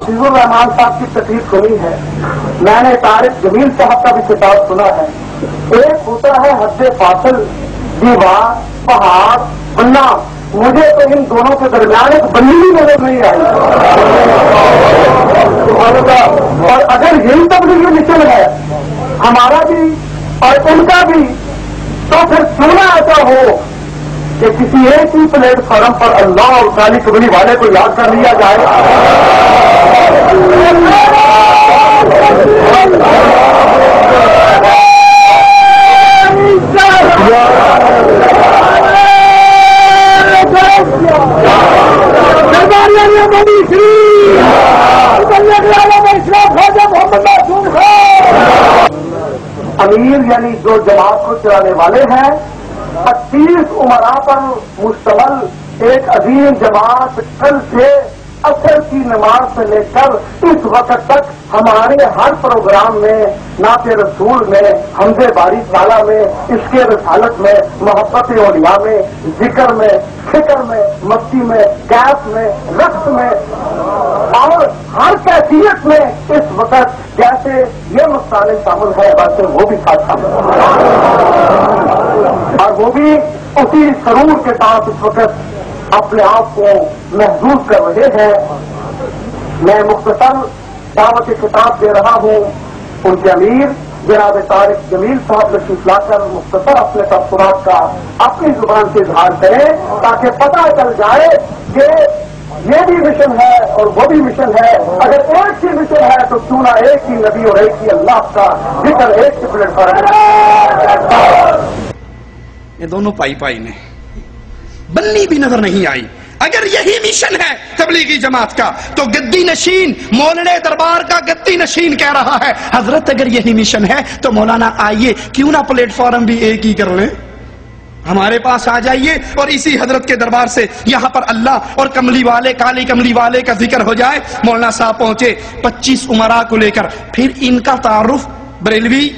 حفیظ الرحمان صاحب کی تقریر سنی ہے، میں نے طارق جمیل صاحب کا بھی خطاب سنا ہے. ایک ہوتا ہے حد فاصل، دیوار، پہاڑ، بننا. مجھے تو ان دونوں کے درمیان ایک بنی بھی نظر نہیں آئی. اور اگر یہی تبلیغی مشن ہے ہمارا بھی اور ان کا بھی، تو پھر کیوں نہ ایسا ہو کہ کسی ایک ہی پلیٹ فارم پر اللہ اور خالق قبلی والے کو یاد کر لیا جائے. امیر یعنی جو جماعت کو چلانے والے ہیں 25 عمرا پر مشتمل ایک عظیم جماعت کل سے عصر کی نماز سے لے کر اس وقت تک ہمارے ہر پروگرام میں، نعت رسول میں، حمد باری تعالیٰ میں، عشق رسالت میں، محبت اولیاء میں، ذکر میں، فکر میں، مستی میں، کیف میں، رقص میں اور ہر کیفیت میں اس وقت جیسے یہ مسائل شامل ہے ویسے وہ بھی ساتھ شامل ہے، اور وہ بھی اسی سرور کے ساتھ اس وقت اپنے آپ کو محظوظ کر رہے ہیں. میں مختصر دعوت خطاب دے رہا ہوں ان کے امیر جناب طارق جمیل صاحب تشریف لا کر مختصر اپنے تبصرات کا اپنی زبان سے اظہار کریں تاکہ پتہ چل جائے کہ یہ بھی مشن ہے اور وہ بھی مشن ہے. اگر ایک ہی مشن ہے تو کیوں نہ ایک ہی نبی اور ایک ہی اللہ کا ذکر ایک ہی پلیٹ پر. یہ دونوں پائی پائی میں بنی بھی نظر نہیں آئی. اگر یہی مشن ہے تبلیغی جماعت کا تو گدی نشین مولانا دربار کا گدی نشین کہہ رہا ہے حضرت اگر یہی مشن ہے تو مولانا آئیے کیوں نہ پلیٹ فارم بھی ایک ہی کر لیں، ہمارے پاس آ جائیے اور اسی حضرت کے دربار سے یہاں پر اللہ اور کملی والے کالی کملی والے کا ذکر ہو جائے. مولانا صاحب پہنچے 25 عمرا کو لے کر، پھر ان کا تعارف بریلوی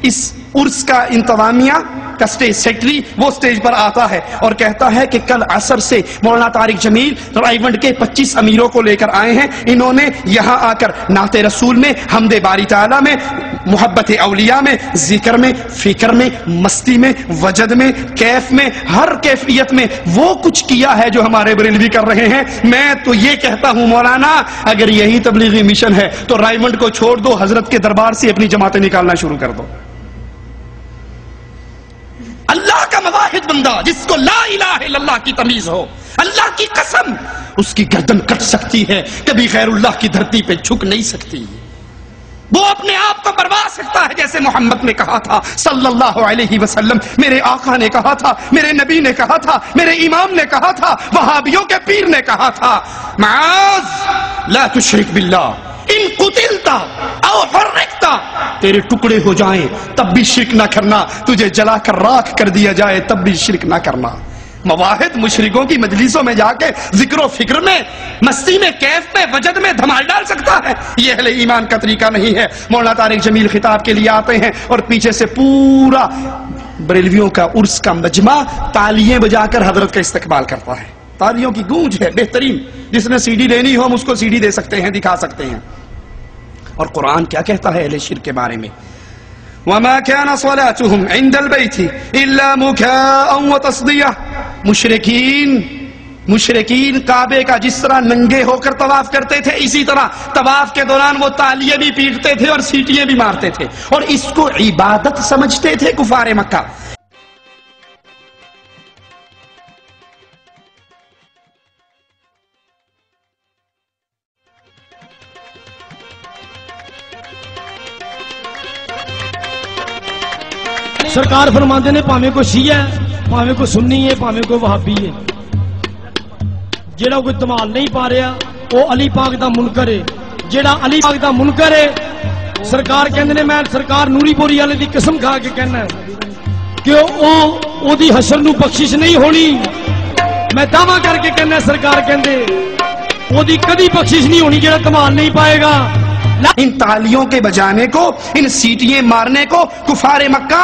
اس عرس کا انتظامیہ کا اسٹیج سیکٹری وہ اسٹیج پر آتا ہے اور کہتا ہے کہ کل عصر سے مولانا طارق جمیل رائیونڈ کے 25 امیروں کو لے کر آئے ہیں. انہوں نے یہاں آ کر نعت رسول میں، حمد باری تعالیٰ میں، محبت اولیاء میں، ذکر میں، فکر میں، مستی میں، وجد میں، کیف میں، ہر کیفیت میں وہ کچھ کیا ہے جو ہمارے بریلوی کر رہے ہیں. میں تو یہ کہتا ہوں مولانا اگر یہی تبلیغی مشن ہے تو رائیونڈ کو چھوڑ دو، حضرت کے دربار سے اپنی جماعتیں نکالنا شروع کر دو. اللہ کا مواحد بندہ جس کو لا الہ الا اللہ کی تمیز ہو، اللہ کی قسم اس کی گردن کٹ سکتی ہے، کبھی غیر اللہ کی دھرتی پہ جھک نہیں سکتی. وہ اپنے آپ کو بروا سکتا ہے جیسے محمد نے کہا تھا صلی اللہ علیہ وسلم، میرے آقا نے کہا تھا، میرے نبی نے کہا تھا، میرے امام نے کہا تھا، وہابیوں کے پیر نے کہا تھا معاذ لا تشرک باللہ ان قتلتا او حرکتا، تیرے ٹکڑے ہو جائیں تب بھی شرک نہ کرنا، تجھے جلا کر راکھ کر دیا جائے تب بھی شرک نہ کرنا. مواحد مشرکوں کی مجلسوں میں جا کے ذکر و فکر میں، مستی میں، کیف میں، وجد میں دھمال ڈال سکتا ہے، یہ اہل ایمان کا طریقہ نہیں ہے. مولانا طارق جمیل خطاب کے لیے آتے ہیں اور پیچھے سے پورا بریلویوں کا عرس کا مجمع تالیاں بجا کر حضرت کا استقبال کرتا ہے. تالیوں کی گونج ہے بہترین، جس نے سی ڈی لینی ہو ہم اس کو سی ڈی دے سکتے ہیں، دکھا سکتے ہیں. اور قرآن کیا کہتا ہے اہل شرک کے بارے میں؟ وَمَا كَانَ صَلَاتُهُمْ عِنْدَ الْبَيْتِ إِلَّا مُكَاءً وَتَصْدِيَةً. مشرکین کعبے کا جس طرح ننگے ہو کر طواف کرتے تھے، اسی طرح طواف کے دوران وہ تالیاں بھی پیٹتے تھے اور سیٹیاں بھی مارتے تھے، اور اس کو عبادت سمجھتے تھے کفار مکہ. سرکار فرماندے نے پاویں کو شیعہ ہے، پاویں کو سنی ہے، پاویں کو وہابی ہے، جیڑا کوئی دمال نہیں پا رہا وہ علی پاک دا منکر ہے. جیڑا علی پاک دا منکر ہے سرکار کہندے نے، میں سرکار نوری پوری والے دی قسم کھا کے کہنا کہ او دی حشر نو بخشش نہیں ہونی. میں دعویٰ کر کے کہنا سرکار کہندے او دی کدی بخشش نہیں ہونی جیڑا دمال نہیں پائے گا. ان تالیوں کے بجانے کو، ان سیٹیاں مارنے کو کفار مکہ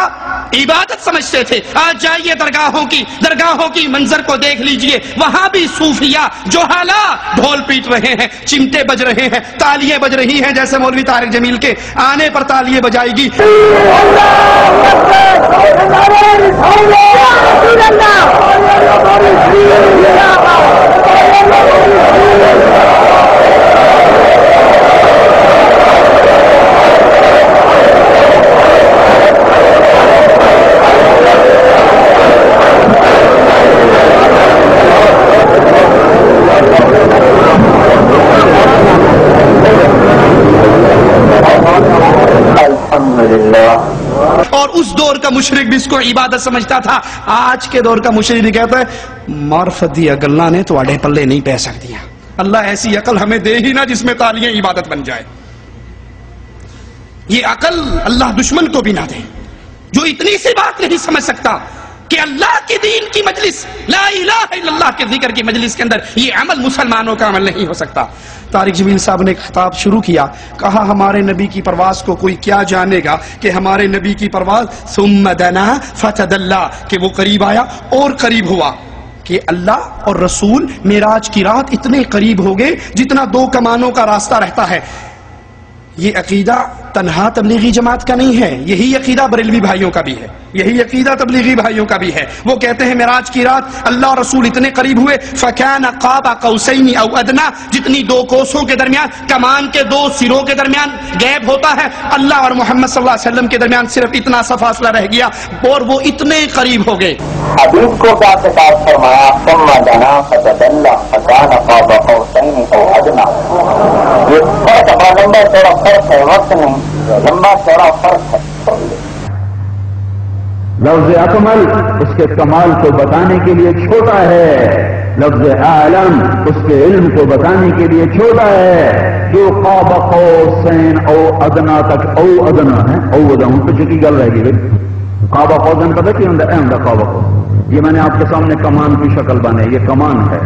عبادت سمجھتے تھے. آج جائیے درگاہوں کی منظر کو دیکھ لیجئے, وہاں بھی صوفیاء جوہلا ڈھول پیٹ رہے ہیں, چمٹے بج رہے ہیں, تالیاں بج رہی ہیں, جیسے مولوی طارق جمیل کے آنے پر تالیاں بجائے گی. اور اس دور کا مشرک بھی اس کو عبادت سمجھتا تھا. آج کے دور کا مشرک بھی کہتا ہے معرفت دی عقل نے تو اڑے پلے نہیں پہ سکتی. اللہ ایسی عقل ہمیں دے ہی نہ جس میں تالیاں عبادت بن جائے. یہ عقل اللہ دشمن کو بھی نہ دے جو اتنی سی بات نہیں سمجھ سکتا کہ اللہ کے دین کی مجلس, لا الہ الا اللہ کے ذکر کی مجلس کے اندر یہ عمل مسلمانوں کا عمل نہیں ہو سکتا. طارق جمیل صاحب نے ایک خطاب شروع کیا, کہا ہمارے نبی کی پرواز کو کوئی کیا جانے گا کہ ہمارے نبی کی پرواز ثم دنا فتدلا, کہ وہ قریب آیا اور قریب ہوا, کہ اللہ اور رسول معراج کی رات اتنے قریب ہو گئے جتنا 2 کمانوں کا راستہ رہتا ہے. یہ عقیدہ تنہا تبلیغی جماعت کا نہیں ہے, یہی عقیدہ بریلوی بھائیوں کا بھی ہے, یہی عقیدہ تبلیغی بھائیوں کا بھی ہے. وہ کہتے ہیں معراج کی رات اللہ اور رسول اتنے قریب ہوئے, فَكَانَ قَابَ قَوْسَيْنِ أَوْ أَدْنَىٰ, جتنی 2 کوسوں کے درمیان, کمان کے 2 سروں کے درمیان گیپ ہوتا ہے, اللہ اور محمد صلی اللہ علیہ وسلم کے درمیان صرف اتنا سا فاصلہ رہ گیا اور وہ اتنے قریب ہو گئے. حدیث کو کیا خطاب فرمایا, ثم دنا فتدلى فكان قاب قوسين او ادنى. یہ فرق بڑا لمبا چوڑا فرق ہے, وقت نہیں, لمبا چوڑا فرق ہے. لفظ اکمل اس کے کمال کو بتانے کے لیے چھوٹا ہے, لفظ عالم اس کے علم کو بتانے کے لیے چھوٹا ہے. جو قاب قوسین او ادنا تک, او ادنا ہے, او ادنا تو چکی گل رہ گی. قاب قوسین پتہ کیا ہوتا ہے؟ قاب قوس یہ میں نے آپ کے سامنے کمان کی شکل بنے, یہ کمان ہے,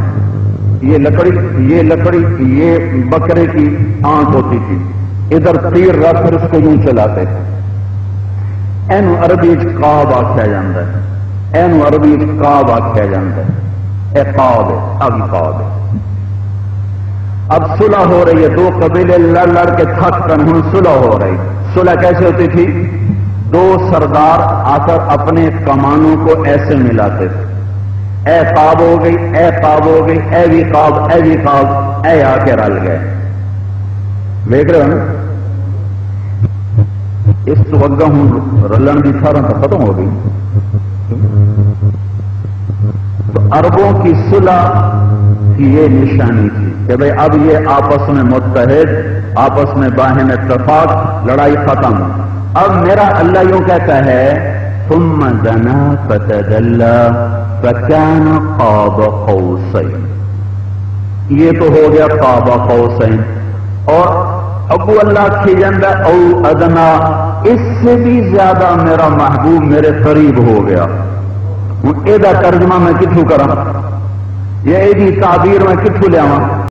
یہ لکڑی یہ بکرے کی آنکھ ہوتی تھی, ادھر تیر رکھ کر اس کو یوں چلاتے تھے. اینو عربی قاب آخیا جاتا ہے, اینو عربی قاب آخیا جاتا ہے. اے قاب ہے, اب قاب ہے. اب صلح ہو رہی ہے, 2 قبیلے لڑ کے تھک کر ہوں صلح ہو رہی. صلح کیسے ہوتی تھی؟ 2 سردار آ کر اپنے کمانوں کو ایسے ملاتے تھے, اے قاب ہو گئی, اے قاب ہو گئی, اے بھی قاب, اے بھی قاب, اے آ کے رل گئے. دیکھ رہے ہو نا, اس وقت ہوں رلن کی سارا تو ختم ہو گئی. تو عربوں کی صلح کی یہ نشانی تھی کہ بھئی اب یہ آپس میں متحد, آپس میں باہم اتفاق, لڑائی ختم. اب میرا اللہ یوں کہتا ہے ثم دنا فتدلى فكان قاب قوسين, یہ تو ہو گیا قاب قوسین. اور ابو اللہ کھیجندہ او ادنا, اس سے بھی زیادہ میرا محبوب میرے قریب ہو گیا. یہ ترجمہ میں کتھوں کرا, یہ تعبیر میں کتھوں لیا,